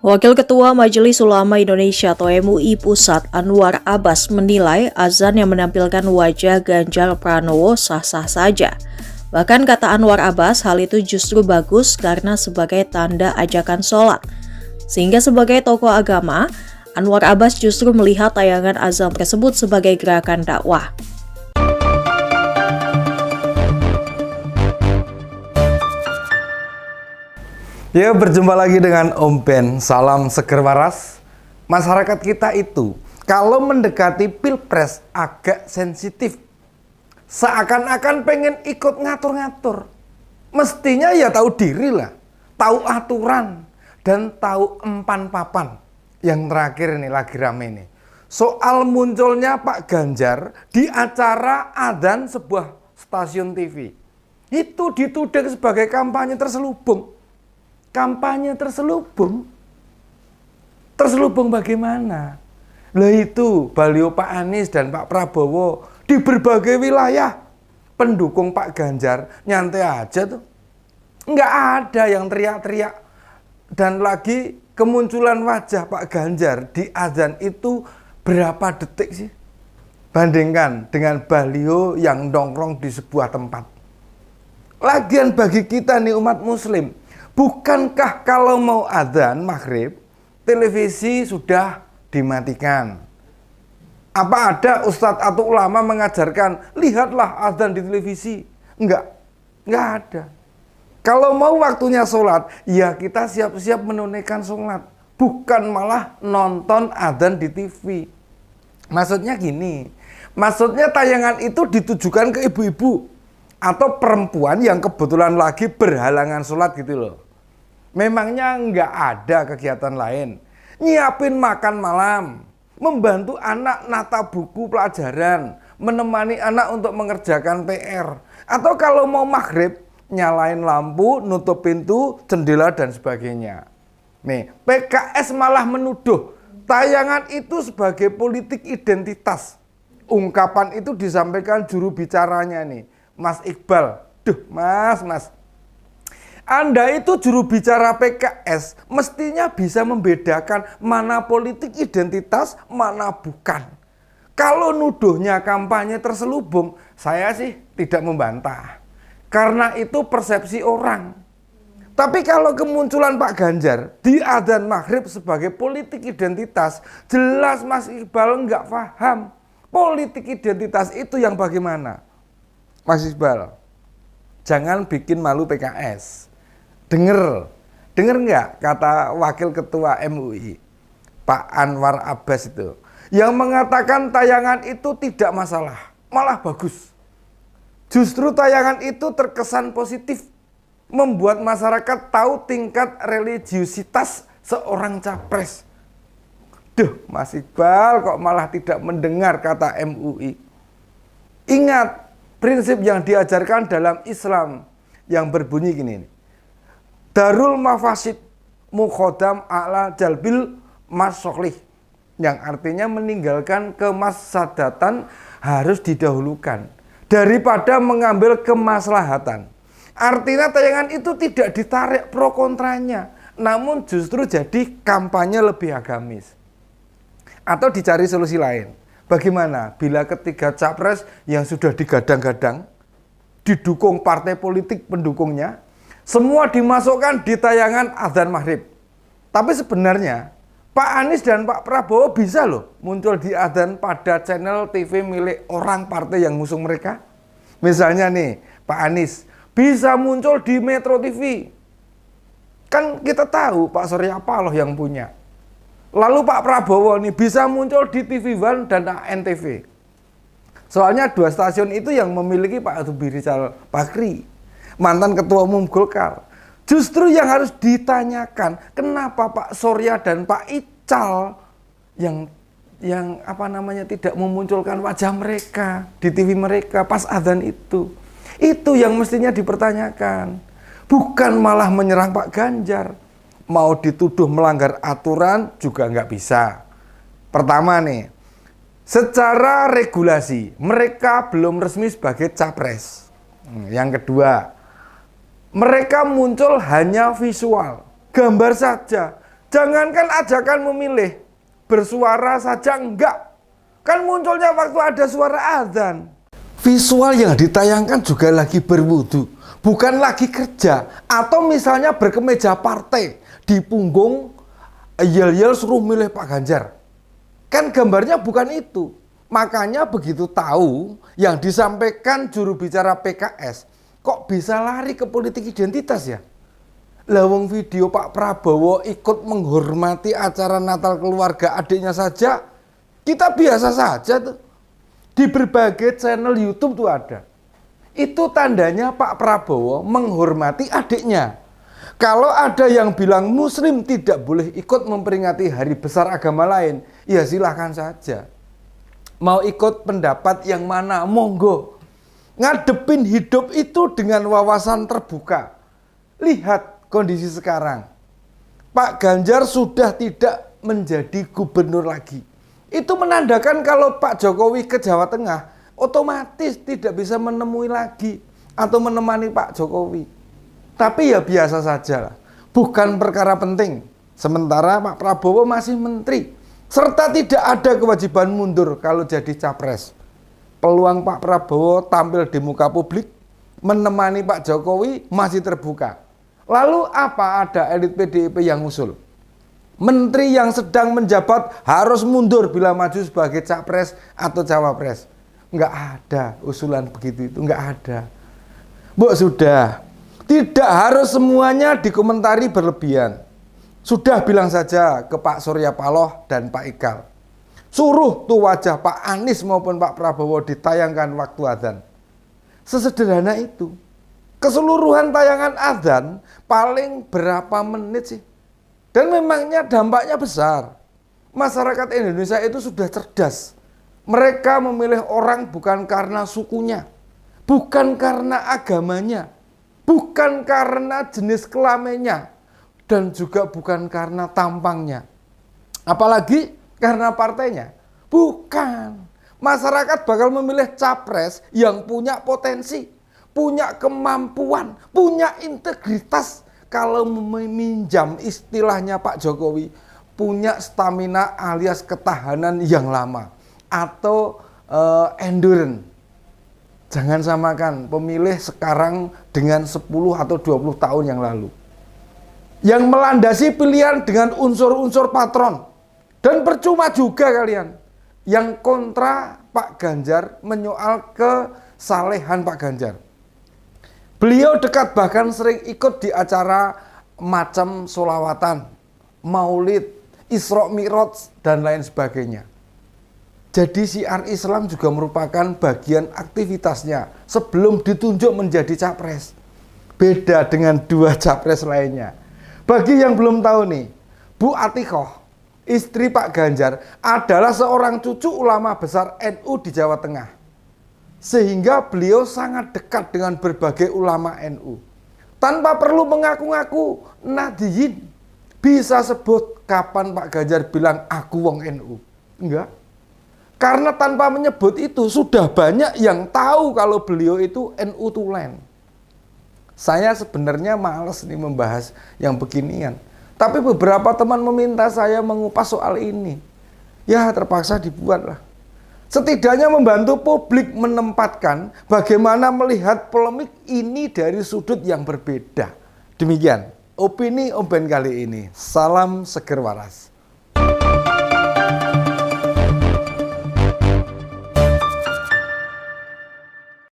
Wakil Ketua Majelis Ulama Indonesia atau MUI Pusat Anwar Abbas menilai azan yang menampilkan wajah Ganjar Pranowo sah-sah saja. Bahkan kata Anwar Abbas, hal itu justru bagus karena sebagai tanda ajakan sholat. Sehingga sebagai tokoh agama, Anwar Abbas justru melihat tayangan azan tersebut sebagai gerakan dakwah. Ya, berjumpa lagi dengan Om Ben. Salam seger waras. Masyarakat kita itu kalau mendekati pilpres agak sensitif. Seakan-akan pengen ikut ngatur-ngatur. Mestinya ya tahu diri lah, tahu aturan, dan tahu empan papan. Yang terakhir ini lagi rame nih. Soal munculnya Pak Ganjar di acara adzan sebuah stasiun TV. Itu dituding sebagai kampanye terselubung. Kampanye terselubung? Terselubung bagaimana? Lah itu baliho Pak Anies dan Pak Prabowo di berbagai wilayah. Pendukung Pak Ganjar nyantai aja tuh. Nggak ada yang teriak-teriak. Dan lagi kemunculan wajah Pak Ganjar di azan itu berapa detik sih? Bandingkan dengan baliho yang nongkrong di sebuah tempat. Lagian bagi kita nih umat muslim, bukankah kalau mau adzan maghrib, televisi sudah dimatikan? Apa ada ustadz atau ulama mengajarkan, lihatlah adzan di televisi? Enggak ada. Kalau mau waktunya sholat, ya kita siap-siap menunaikan sholat. Bukan malah nonton adzan di TV. Maksudnya gini, maksudnya tayangan itu ditujukan ke ibu-ibu atau perempuan yang kebetulan lagi berhalangan sholat gitu loh. Memangnya nggak ada kegiatan lain? Nyiapin makan malam, membantu anak nata buku pelajaran, menemani anak untuk mengerjakan PR. Atau kalau mau maghrib, nyalain lampu, nutup pintu, jendela, dan sebagainya. Nih, PKS malah menuduh tayangan itu sebagai politik identitas. Ungkapan itu disampaikan juru bicaranya nih, Mas Iqbal. Duh, Mas. Anda itu juru bicara PKS, mestinya bisa membedakan mana politik identitas, mana bukan. Kalau nuduhnya kampanye terselubung, saya sih tidak membantah. Karena itu persepsi orang. Tapi kalau kemunculan Pak Ganjar di adzan maghrib sebagai politik identitas, jelas Mas Iqbal nggak paham. Politik identitas itu yang bagaimana? Mas Iqbal, jangan bikin malu PKS. Dengar nggak kata Wakil Ketua MUI Pak Anwar Abbas itu, yang mengatakan tayangan itu tidak masalah, malah bagus. Justru tayangan itu terkesan positif, membuat masyarakat tahu tingkat religiusitas seorang capres. Duh, Mas Iqbal kok malah tidak mendengar kata MUI. Ingat prinsip yang diajarkan dalam Islam yang berbunyi gini nih. Darul mafasid mukhodam a'la jalbil masoklih, yang artinya meninggalkan kemaslahatan harus didahulukan daripada mengambil kemaslahatan. Artinya tayangan itu tidak ditarik pro kontranya, namun justru jadi kampanye lebih agamis. Atau dicari solusi lain. Bagaimana bila ketiga capres yang sudah digadang-gadang, didukung partai politik pendukungnya, semua dimasukkan di tayangan adzan maghrib. Tapi sebenarnya Pak Anies dan Pak Prabowo bisa loh muncul di adzan pada channel TV milik orang partai yang ngusung mereka. Misalnya nih, Pak Anies bisa muncul di Metro TV. Kan kita tahu Pak Surya Paloh yang punya. Lalu Pak Prabowo nih bisa muncul di TV One dan ANTV. Soalnya dua stasiun itu yang memiliki Pak Abu Rizal Bakri, mantan Ketua Umum Golkar. Justru yang harus ditanyakan, kenapa Pak Surya dan Pak Ical yang tidak memunculkan wajah mereka di TV mereka pas adzan itu. Itu yang mestinya dipertanyakan. Bukan malah menyerang Pak Ganjar. Mau dituduh melanggar aturan juga nggak bisa. Pertama nih, secara regulasi mereka belum resmi sebagai capres. Yang kedua, mereka muncul hanya visual, gambar saja. Jangankan ajakan memilih, bersuara saja enggak. Kan munculnya waktu ada suara azan. Visual yang ditayangkan juga lagi berwudu, bukan lagi kerja. Atau misalnya berkemeja partai, di punggung yel-yel suruh milih Pak Ganjar. Kan gambarnya bukan itu. Makanya begitu tahu yang disampaikan juru bicara PKS, kok bisa lari ke politik identitas ya? Lawang video Pak Prabowo ikut menghormati acara Natal keluarga adiknya saja, kita biasa saja tuh. Di berbagai channel YouTube tuh ada. Itu tandanya Pak Prabowo menghormati adiknya. Kalau ada yang bilang Muslim tidak boleh ikut memperingati hari besar agama lain, ya silahkan saja. Mau ikut pendapat yang mana, monggo. Ngadepin hidup itu dengan wawasan terbuka. Lihat kondisi sekarang. Pak Ganjar sudah tidak menjadi gubernur lagi. Itu menandakan kalau Pak Jokowi ke Jawa Tengah, otomatis tidak bisa menemui lagi atau menemani Pak Jokowi. Tapi ya biasa saja lah, bukan perkara penting. Sementara Pak Prabowo masih menteri, serta tidak ada kewajiban mundur kalau jadi capres. Peluang Pak Prabowo tampil di muka publik, menemani Pak Jokowi masih terbuka. Lalu apa ada elit PDIP yang usul? Menteri yang sedang menjabat harus mundur bila maju sebagai capres atau cawapres. Enggak ada usulan begitu itu, enggak ada. Bu, sudah. Tidak harus semuanya dikomentari berlebihan. Sudah bilang saja ke Pak Surya Paloh dan Pak Ikal. Suruh tuh wajah Pak Anies maupun Pak Prabowo ditayangkan waktu adzan. Sesederhana itu. Keseluruhan tayangan adzan paling berapa menit sih? Dan memangnya dampaknya besar. Masyarakat Indonesia itu sudah cerdas. Mereka memilih orang bukan karena sukunya, bukan karena agamanya, bukan karena jenis kelaminnya, dan juga bukan karena tampangnya. Apalagi karena partainya. Bukan. Masyarakat bakal memilih capres yang punya potensi, punya kemampuan, punya integritas. Kalau meminjam istilahnya Pak Jokowi, punya stamina alias ketahanan yang lama atau endurance. Jangan samakan pemilih sekarang dengan 10 atau 20 tahun yang lalu. Yang melandasi pilihan dengan unsur-unsur patron. Dan percuma juga kalian yang kontra Pak Ganjar menyoal kesalehan Pak Ganjar. Beliau dekat bahkan sering ikut di acara macam sholawatan, maulid, Isra Mi'raj, dan lain sebagainya. Jadi syiar Islam juga merupakan bagian aktivitasnya sebelum ditunjuk menjadi capres. Beda dengan dua capres lainnya. Bagi yang belum tahu nih, Bu Atikoh, istri Pak Ganjar, adalah seorang cucu ulama besar NU di Jawa Tengah. Sehingga beliau sangat dekat dengan berbagai ulama NU. Tanpa perlu mengaku-ngaku Nahdiyin. Bisa sebut kapan Pak Ganjar bilang aku wong NU. Enggak. Karena tanpa menyebut itu sudah banyak yang tahu kalau beliau itu NU tulen. Saya sebenarnya malas nih membahas yang beginian. Tapi beberapa teman meminta saya mengupas soal ini. Ya terpaksa dibuatlah. Setidaknya membantu publik menempatkan bagaimana melihat polemik ini dari sudut yang berbeda. Demikian opini Omben kali ini. Salam seger waras.